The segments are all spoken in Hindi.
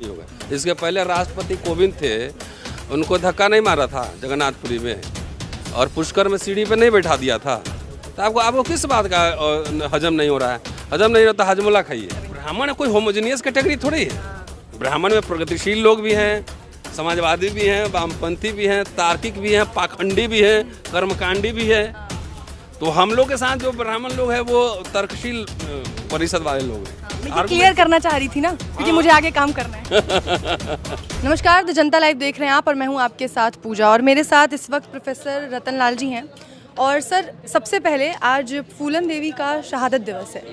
नहीं होगा। इसके पहले राष्ट्रपति कोविंद थे, उनको धक्का नहीं मारा था जगन्नाथपुरी में और पुष्कर में सीढ़ी पे नहीं बैठा दिया था। तो आपको किस बात का हजम नहीं हो रहा है? हजम नहीं होता, हजमुला खाइए। ब्राह्मण कोई होमोजेनियस कैटेगरी थोड़ी है। ब्राह्मण में प्रगतिशील लोग भी हैं, समाजवादी भी हैं, वामपंथी भी हैं, तार्किक भी हैं, पाखंडी भी हैं, कर्मकांडी भी है। तो हम लोग के साथ जो ब्राह्मण लोग हैं वो तर्कशील परिषद वाले लोग हैं। मैं क्लियर करना चाह रही थी ना, क्योंकि मुझे आगे काम करना है। नमस्कार, द जनता लाइव देख रहे हैं आप और मैं हूं आपके साथ पूजा, और मेरे साथ इस वक्त प्रोफेसर रतन लाल जी हैं। और सर, सबसे पहले आज फूलन देवी का शहादत दिवस है,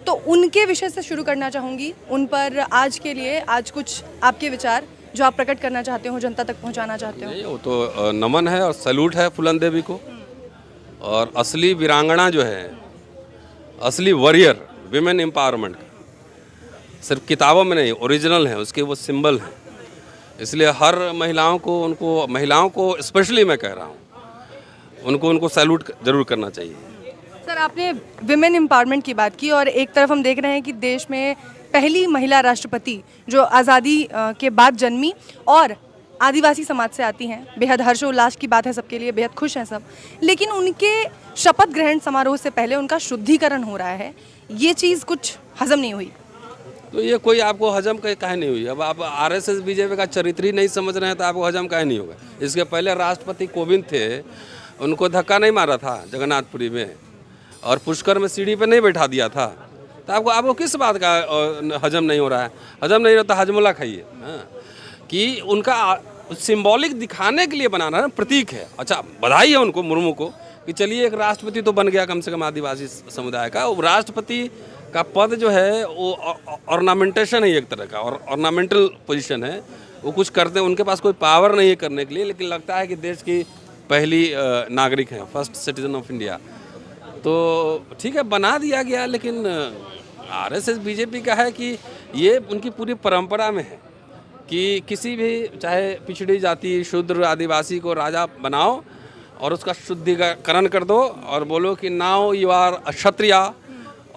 तो उनके विषय से शुरू करना चाहूँगी। उन पर आज के लिए आज कुछ आपके विचार जो आप प्रकट करना चाहते हो, जनता तक पहुँचाना चाहते हो। वो तो नमन है और सैल्यूट है फूलन देवी को। और असली वीरांगना जो है, असली वॉरियर, विमेन एम्पावरमेंट सिर्फ किताबों में नहीं, ओरिजिनल है, उसके वो सिंबल हैं। इसलिए हर महिलाओं को स्पेशली मैं कह रहा हूँ, उनको सैल्यूट जरूर करना चाहिए। सर, आपने विमेन एम्पावरमेंट की बात की, और एक तरफ हम देख रहे हैं कि देश में पहली महिला राष्ट्रपति जो आज़ादी के बाद जन्मी और आदिवासी समाज से आती हैं। बेहद हर्षोल्लास की बात है सबके लिए, बेहद खुश हैं सब। लेकिन उनके शपथ ग्रहण समारोह से पहले उनका शुद्धिकरण हो रहा है, ये चीज़ कुछ हजम नहीं हुई। तो ये कोई आपको हजम काहे नहीं हुई? अब आप आरएसएस बीजेपी का चरित्र ही नहीं समझ रहे हैं तो आपको हजम काहे नहीं होगा? इसके पहले राष्ट्रपति कोविंद थे, उनको धक्का नहीं मारा था जगन्नाथपुरी में और पुष्कर में सीढ़ी पे नहीं बैठा दिया था। तो आपको किस बात का हजम नहीं हो रहा है? हजम नहीं होता, हजमुला खाइए। कि उनका सिंबॉलिक दिखाने के लिए बनाना है, प्रतीक है। अच्छा, बधाई है उनको, मुर्मू को, कि चलिए एक राष्ट्रपति तो बन गया कम से कम आदिवासी समुदाय का। वो राष्ट्रपति का पद जो है वो ऑर्नामेंटेशन है एक तरह का, और ऑर्नामेंटल पोजीशन है। वो कुछ करते हैं, उनके पास कोई पावर नहीं है करने के लिए, लेकिन लगता है कि देश की पहली नागरिक हैं, फर्स्ट सिटीजन ऑफ इंडिया। तो ठीक है, बना दिया गया। लेकिन आरएसएस बीजेपी का है कि ये उनकी पूरी परंपरा में है कि किसी भी, चाहे पिछड़ी जाति, शूद्र, आदिवासी को राजा बनाओ और उसका शुद्धिकरण कर दो और बोलो कि नाउ यू आर क्षत्रिय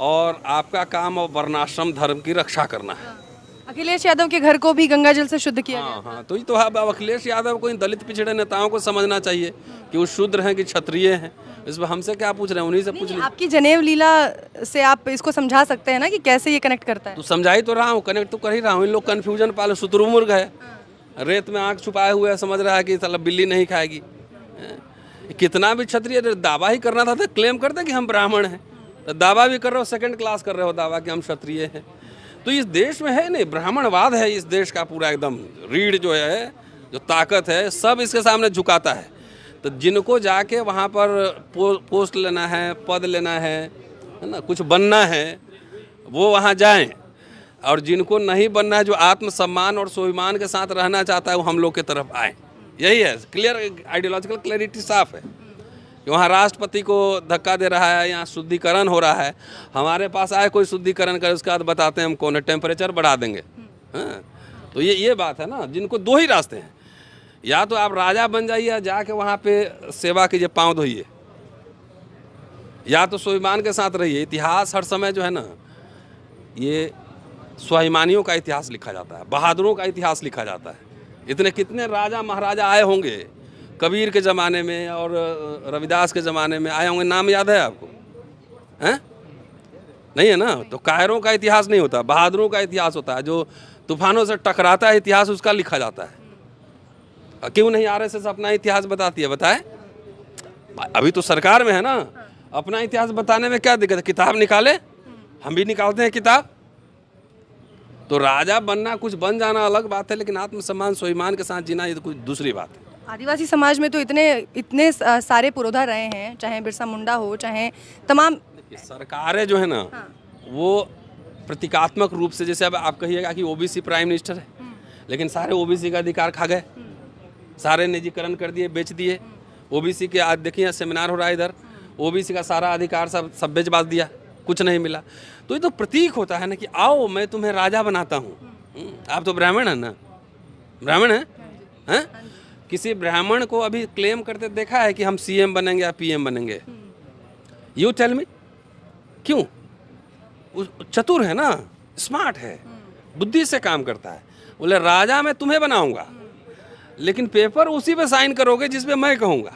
और आपका काम और वर्णाश्रम धर्म की रक्षा करना है। अखिलेश यादव के घर को भी गंगा जल से शुद्ध किया गया। हाँ, तो ये तो अब अखिलेश यादव को इन दलित पिछड़े नेताओं को समझना चाहिए कि वो शूद्र हैं कि क्षत्रिय हैं। इसमें हमसे क्या पूछ रहे हैं, उन्हीं से पूछ लीजिए। आपकी जनेव लीला से आप इसको समझा सकते हैं ना कि कैसे ये कनेक्ट करता है। तो समझा ही तो रहा हूँ, कनेक्ट तो कर ही रहा हूँ। इन लोग कन्फ्यूजन पाले, शुतुरमुर्ग है, रेत में आँख छुपाए हुए है, समझ रहा है कि साला बिल्ली नहीं खाएगी। कितना भी क्षत्रिय दावा ही करना था तो क्लेम करते कि हम ब्राह्मण हैं, तो दावा भी कर रहे हो, सेकंड क्लास कर रहे हो दावा कि हम क्षत्रिय हैं। तो इस देश में है नहीं, ब्राह्मणवाद है इस देश का पूरा एकदम। रीढ़ जो है, जो ताकत है, सब इसके सामने झुकाता है। तो जिनको जाके वहाँ पर पोस्ट लेना है, पद लेना है ना, कुछ बनना है, वो वहाँ जाएं। और जिनको नहीं बनना है, जो आत्मसम्मान और स्वाभिमान के साथ रहना चाहता है, वो हम लोग की तरफ आए। यही है क्लियर, आइडियोलॉजिकल क्लैरिटी साफ है कि वहाँ राष्ट्रपति को धक्का दे रहा है, यहाँ शुद्धिकरण हो रहा है। हमारे पास आए कोई शुद्धिकरण करे, उसके बाद बताते हैं हम कौन है, टेम्परेचर बढ़ा देंगे। हाँ, तो ये बात है ना। जिनको दो ही रास्ते हैं, या तो आप राजा बन जाइए, या जाके वहाँ पे सेवा कीजिए, पाँव धोइए, या तो स्वाभिमान के साथ रहिए। इतिहास हर समय जो है ना, ये स्वाभिमानियों का इतिहास लिखा जाता है, बहादुरों का इतिहास लिखा जाता है। इतने कितने राजा महाराजा आए होंगे, कबीर के ज़माने में और रविदास के ज़माने में आए होंगे, नाम याद है आपको? हैं? नहीं है ना। तो कायरों का इतिहास नहीं होता, बहादुरों का इतिहास होता है। जो तूफानों से टकराता है इतिहास, उसका लिखा जाता है। क्यों नहीं आरएसएस अपना इतिहास बताती है? बताए, अभी तो सरकार में है ना, अपना इतिहास बताने में क्या दिक्कत है? किताब निकाले, हम भी निकालते हैं किताब। तो राजा बनना, कुछ बन जाना अलग बात है, लेकिन आत्मसम्मान स्वाभिमान के साथ जीना ये तो कुछ दूसरी बात है। आदिवासी समाज में तो इतने सारे पुरोधा रहे हैं, चाहे बिरसा मुंडा हो, चाहे तमाम सरकारें जो है ना, वो प्रतीकात्मक रूप से, जैसे अब आप कहिएगा कि ओबीसी प्राइम मिनिस्टर है, लेकिन सारे ओबीसी का अधिकार खा गए, सारे निजीकरण कर दिए, बेच दिए। ओबीसी के आज देखिए सेमिनार हो रहा है इधर, ओबीसी का सारा अधिकार सब बेच बाच दिया, कुछ नहीं मिला। तो ये तो प्रतीक होता है ना कि आओ मैं तुम्हें राजा बनाता हूँ। आप तो ब्राह्मण है ना, ब्राह्मण हैं? किसी ब्राह्मण को अभी क्लेम करते देखा है कि हम सीएम बनेंगे या पीएम बनेंगे? यू टेल मी, क्यों? चतुर है ना, स्मार्ट है, बुद्धि से काम करता है। बोले राजा मैं तुम्हें बनाऊंगा, लेकिन पेपर उसी पे साइन करोगे जिस पे मैं कहूँगा।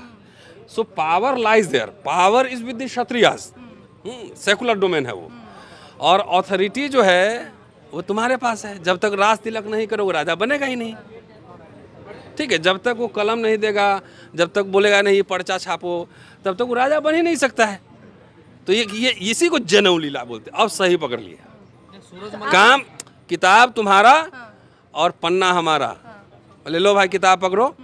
So power lies there, power is with the Kshatriyas, secular domain है वो, और ऑथोरिटी जो है वो तुम्हारे पास है। जब तक राज तिलक नहीं करोगे राजा बनेगा ही नहीं, ठीक है। जब तक वो कलम नहीं देगा, जब तक बोलेगा नहीं पर्चा छापो, तब तक वो राजा बन ही नहीं सकता है। तो ये इसी को जनेऊ लीला बोलते हैं। अब सही पकड़ लिया, काम किताब तुम्हारा और पन्ना हमारा। बोले लो भाई किताब पकड़ो,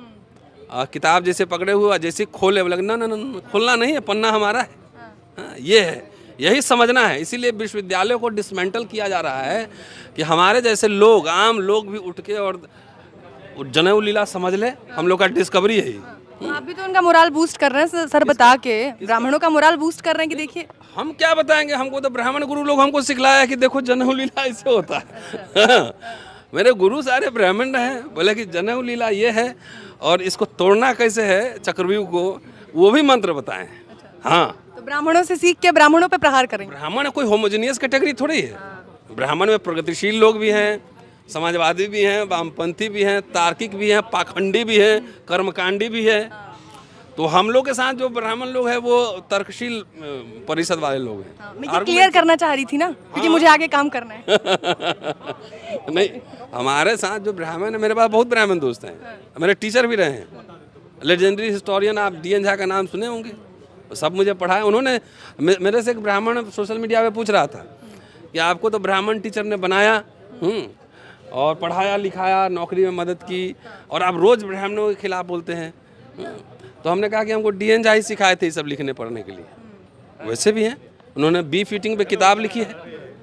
किताब जैसे पकड़े हुए जैसे खोले, बोले ना ना ना खोलना नहीं है, पन्ना हमारा है। हाँ, ये है, यही समझना है। इसीलिए विश्वविद्यालयों को डिसमेंटल किया जा रहा है कि हमारे जैसे लोग, आम लोग भी उठ के और जनेऊ लीला समझ ले। हम लोग का डिस्कवरी है। तो आप भी तो उनका मोराल बूस्ट कर रहे हैं सर, बता के ब्राह्मणों का मोराल बूस्ट कर रहे हैं कि देखिए। हम क्या बताएंगे, हमको तो ब्राह्मण गुरु लोग हमको सिखलाया कि देखो जनेऊ लीला ऐसे होता है। मेरे गुरु सारे ब्राह्मण हैं, बोले कि जनेऊ लीला ये है और इसको तोड़ना कैसे है चक्रव्यूह को, वो भी मंत्र बताए। हाँ, तो ब्राह्मणों से सीख के ब्राह्मणों पे प्रहार करेंगे। ब्राह्मण कोई होमोजेनियस कैटेगरी थोड़ी है। ब्राह्मण में प्रगतिशील लोग भी हैं, समाजवादी भी हैं, वामपंथी भी हैं, तार्किक भी हैं, पाखंडी भी हैं, कर्मकांडी भी है। तो हम लोग के साथ जो ब्राह्मण लोग हैं वो तर्कशील परिषद वाले लोग हैं। मैं ये क्लियर करना चाह रही थी ना, क्योंकि मुझे आगे काम करना है। नहीं, हमारे साथ जो ब्राह्मण है, मेरे पास बहुत ब्राह्मण दोस्त हैं, मेरे टीचर भी रहे हैं। लेजेंडरी हिस्टोरियन आप DN झा का नाम सुने होंगे, सब मुझे पढ़ाए उन्होंने। मेरे से एक ब्राह्मण सोशल मीडिया पे पूछ रहा था कि आपको तो ब्राह्मण टीचर ने बनाया और पढ़ाया लिखाया, नौकरी में मदद की, और आप रोज़ ब्राह्मणों के खिलाफ बोलते हैं। तो हमने कहा कि हमको DN झा ही सिखाए थे ये सब लिखने पढ़ने के लिए। वैसे भी हैं, उन्होंने बी फीटिंग पे किताब लिखी है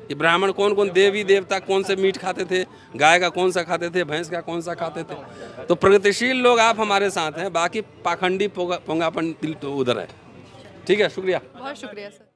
कि ब्राह्मण कौन कौन देवी देवता कौन से मीट खाते थे, गाय का कौन सा खाते थे, भैंस का कौन सा खाते थे। तो प्रगतिशील लोग आप हमारे साथ हैं, बाकी पाखंडी पोंगापन तो उधर है। ठीक है, शुक्रिया। बहुत शुक्रिया सर।